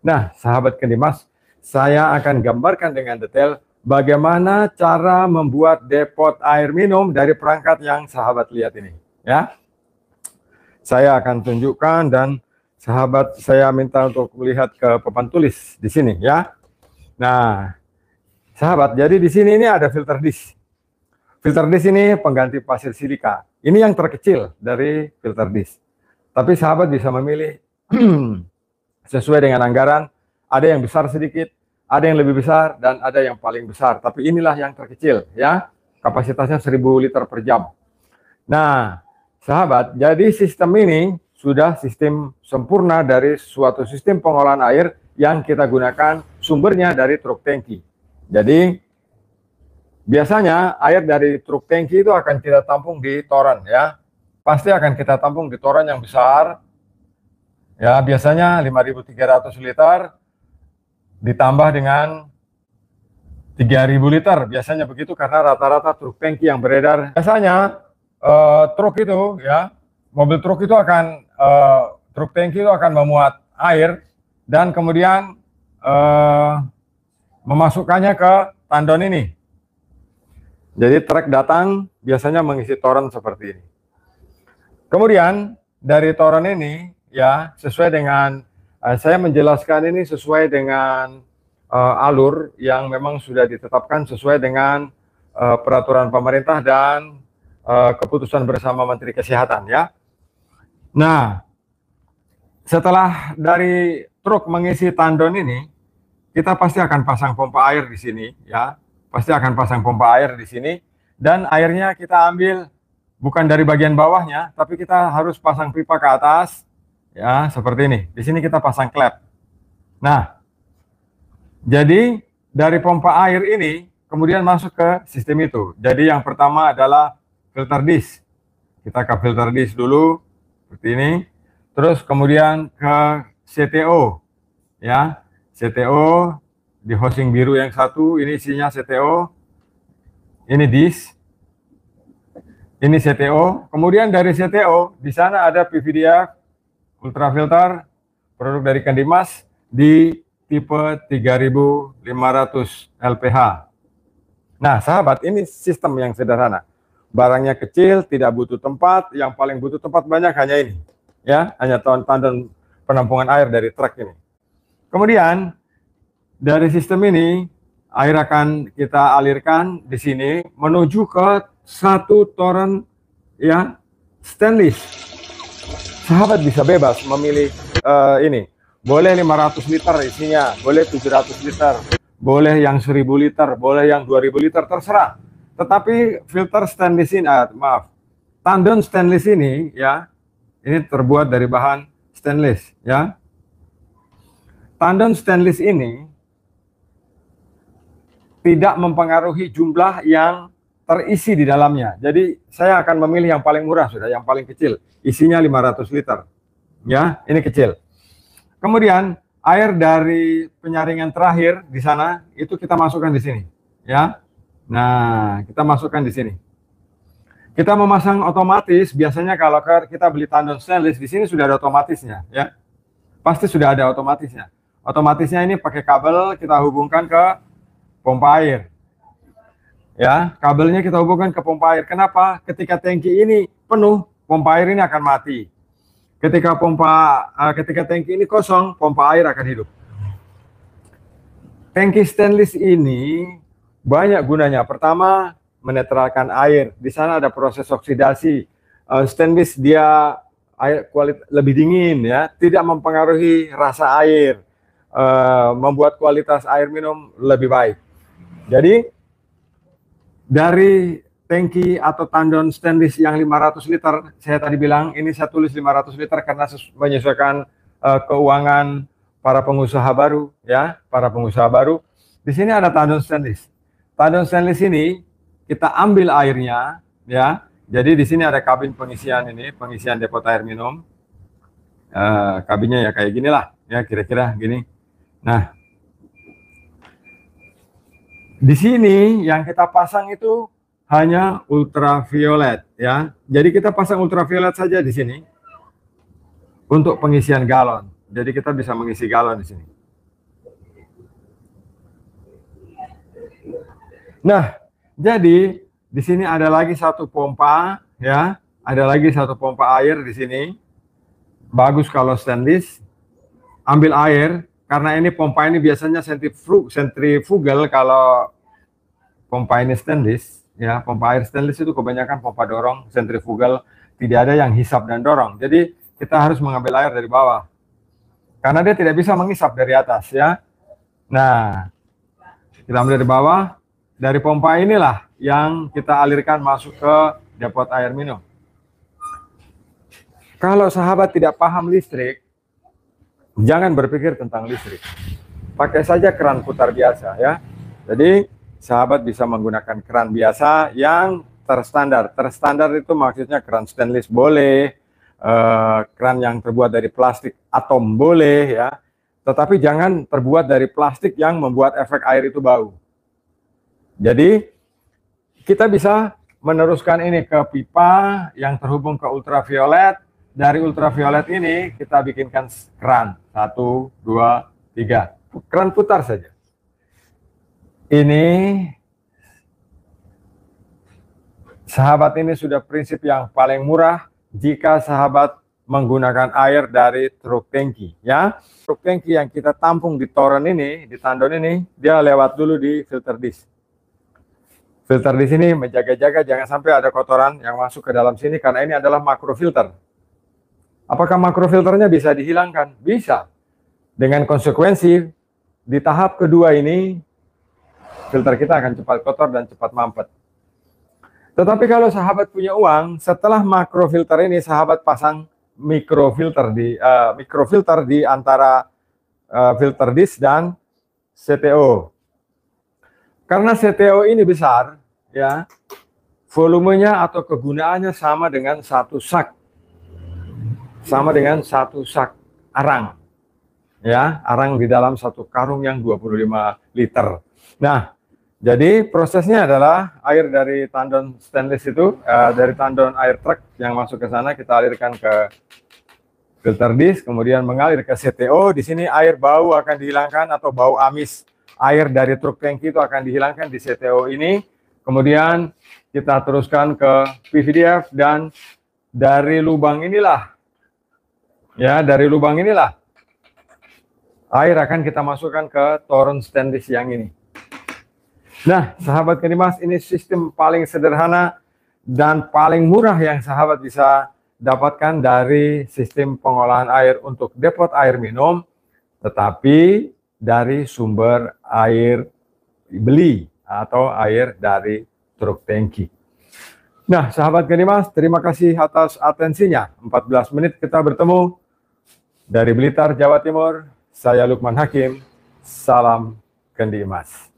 Nah, sahabat Kendimas, saya akan gambarkan dengan detail bagaimana cara membuat depot air minum dari perangkat yang sahabat lihat ini, ya. Saya akan tunjukkan dan sahabat saya minta untuk melihat ke papan tulis di sini, ya. Nah, sahabat, jadi di sini ini ada filter disk. Filter disk ini pengganti pasir silika. Ini yang terkecil dari filter disk. Tapi sahabat bisa memilih sesuai dengan anggaran. Ada yang besar sedikit, ada yang lebih besar, dan ada yang paling besar. Tapi inilah yang terkecil, ya. Kapasitasnya 1000 liter per jam. Nah, sahabat, jadi sistem ini sudah sistem sempurna dari suatu sistem pengolahan air yang kita gunakan sumbernya dari truk tangki. Jadi, biasanya air dari truk tangki itu akan kita tampung di toren, ya. Pasti akan kita tampung di toren yang besar. Ya, biasanya 5.300 liter ditambah dengan 3.000 liter. Biasanya begitu karena rata-rata truk tangki yang beredar. Biasanya truk itu, ya, mobil truk itu akan truk tangki itu akan memuat air dan kemudian memasukkannya ke tandon ini. Jadi truk datang biasanya mengisi toren seperti ini. Kemudian dari toren ini, ya, sesuai dengan saya menjelaskan ini sesuai dengan alur yang memang sudah ditetapkan sesuai dengan peraturan pemerintah dan keputusan bersama Menteri Kesehatan, ya. Nah, setelah dari truk mengisi tandon ini, kita pasti akan pasang pompa air di sini, ya. Pasti akan pasang pompa air di sini dan airnya kita ambil bukan dari bagian bawahnya, tapi kita harus pasang pipa ke atas, ya, seperti ini. Di sini kita pasang klep. Nah, jadi dari pompa air ini kemudian masuk ke sistem itu. Jadi yang pertama adalah filter disk. Kita ke filter disk dulu, seperti ini. Terus kemudian ke CTO, ya, CTO di housing biru yang satu, ini isinya CTO. Ini disk. Ini CTO, kemudian dari CTO di sana ada PVDF ultrafilter produk dari Kendimas di tipe 3500 LPH. Nah, sahabat, ini sistem yang sederhana. Barangnya kecil, tidak butuh tempat, yang paling butuh tempat banyak hanya ini, ya, hanya tandon penampungan air dari truk ini. Kemudian dari sistem ini air akan kita alirkan di sini menuju ke satu toren, ya, stainless. Sahabat bisa bebas memilih ini. Boleh 500 liter isinya, boleh 700 liter, boleh yang 1000 liter, boleh yang 2000 liter, terserah. Tetapi filter stainless ini, tandon stainless ini, ya, ini terbuat dari bahan stainless, ya. Tandon stainless ini tidak mempengaruhi jumlah yang terisi di dalamnya. Jadi saya akan memilih yang paling murah sudah, yang paling kecil. Isinya 500 liter. Ya, ini kecil. Kemudian air dari penyaringan terakhir di sana itu kita masukkan di sini, ya. Nah, kita masukkan di sini. Kita memasang otomatis, biasanya kalau kita beli tandon stainless di sini sudah ada otomatisnya, ya. Pasti sudah ada otomatisnya. Otomatisnya ini pakai kabel kita hubungkan ke pompa air. Ya, kabelnya kita hubungkan ke pompa air. Kenapa? Ketika tangki ini penuh, pompa air ini akan mati. Ketika tangki ini kosong, pompa air akan hidup. Tangki stainless ini banyak gunanya. Pertama, menetralkan air. Di sana ada proses oksidasi. Stainless dia air kualitas lebih dingin, ya, tidak mempengaruhi rasa air, membuat kualitas air minum lebih baik. Jadi dari tangki atau tandon stainless yang 500 liter, saya tadi bilang ini saya tulis 500 liter karena menyesuaikan keuangan para pengusaha baru, ya, para pengusaha baru. Di sini ada tandon stainless. Tandon stainless ini kita ambil airnya, ya. Jadi di sini ada kabin pengisian ini, pengisian depot air minum. Kabinnya ya kayak gini lah, ya, kira-kira gini. Nah, di sini yang kita pasang itu hanya ultraviolet, ya. Jadi kita pasang ultraviolet saja di sini untuk pengisian galon. Jadi kita bisa mengisi galon di sini. Nah, jadi di sini ada lagi satu pompa, ya, ada lagi satu pompa air di sini. Bagus kalau stainless. Ambil air, karena ini pompa ini biasanya sentrifugal kalau pompa ini stainless, ya. Pompa air stainless itu kebanyakan pompa dorong, sentrifugal, tidak ada yang hisap dan dorong. Jadi kita harus mengambil air dari bawah, karena dia tidak bisa mengisap dari atas, ya. Nah, kita ambil dari bawah, dari pompa inilah yang kita alirkan masuk ke depot air minum. Kalau sahabat tidak paham listrik, jangan berpikir tentang listrik. Pakai saja keran putar biasa, ya. Jadi sahabat bisa menggunakan keran biasa yang terstandar. Terstandar itu maksudnya keran stainless boleh, keran yang terbuat dari plastik atom boleh, ya. Tetapi jangan terbuat dari plastik yang membuat efek air itu bau. Jadi kita bisa meneruskan ini ke pipa yang terhubung ke ultraviolet. Dari ultraviolet ini kita bikinkan keran 1, 2, 3. Keran putar saja. Ini sahabat, ini sudah prinsip yang paling murah jika sahabat menggunakan air dari truk tangki, ya. Truk tangki yang kita tampung di toren ini, di tandon ini, dia lewat dulu di filter disk. Filter di sini menjaga-jaga jangan sampai ada kotoran yang masuk ke dalam sini, karena ini adalah makrofilter. Apakah makrofilternya bisa dihilangkan? Bisa. Dengan konsekuensi di tahap kedua ini filter kita akan cepat kotor dan cepat mampet. Tetapi kalau sahabat punya uang, setelah makrofilter ini sahabat pasang mikrofilter di antara filter disk dan CTO. Karena CTO ini besar, ya, volumenya atau kegunaannya sama dengan satu sak. Sama dengan satu sak arang, ya, arang di dalam satu karung yang 25 liter. Nah, jadi prosesnya adalah air dari tandon stainless itu, dari tandon air truk yang masuk ke sana, kita alirkan ke filter disk, kemudian mengalir ke CTO. Di sini air bau akan dihilangkan, atau bau amis air dari truk tangki itu akan dihilangkan di CTO ini. Kemudian kita teruskan ke PVDF, dan dari lubang inilah, ya, dari lubang inilah air akan kita masukkan ke toren stainless yang ini. Nah, sahabat Kedimas, ini sistem paling sederhana dan paling murah yang sahabat bisa dapatkan dari sistem pengolahan air untuk depot air minum, tetapi dari sumber air beli atau air dari truk tangki. Nah, sahabat Kedimas, terima kasih atas atensinya. 14 menit kita bertemu. Dari Blitar, Jawa Timur, saya Lukman Hakim. Salam Kendi Emas.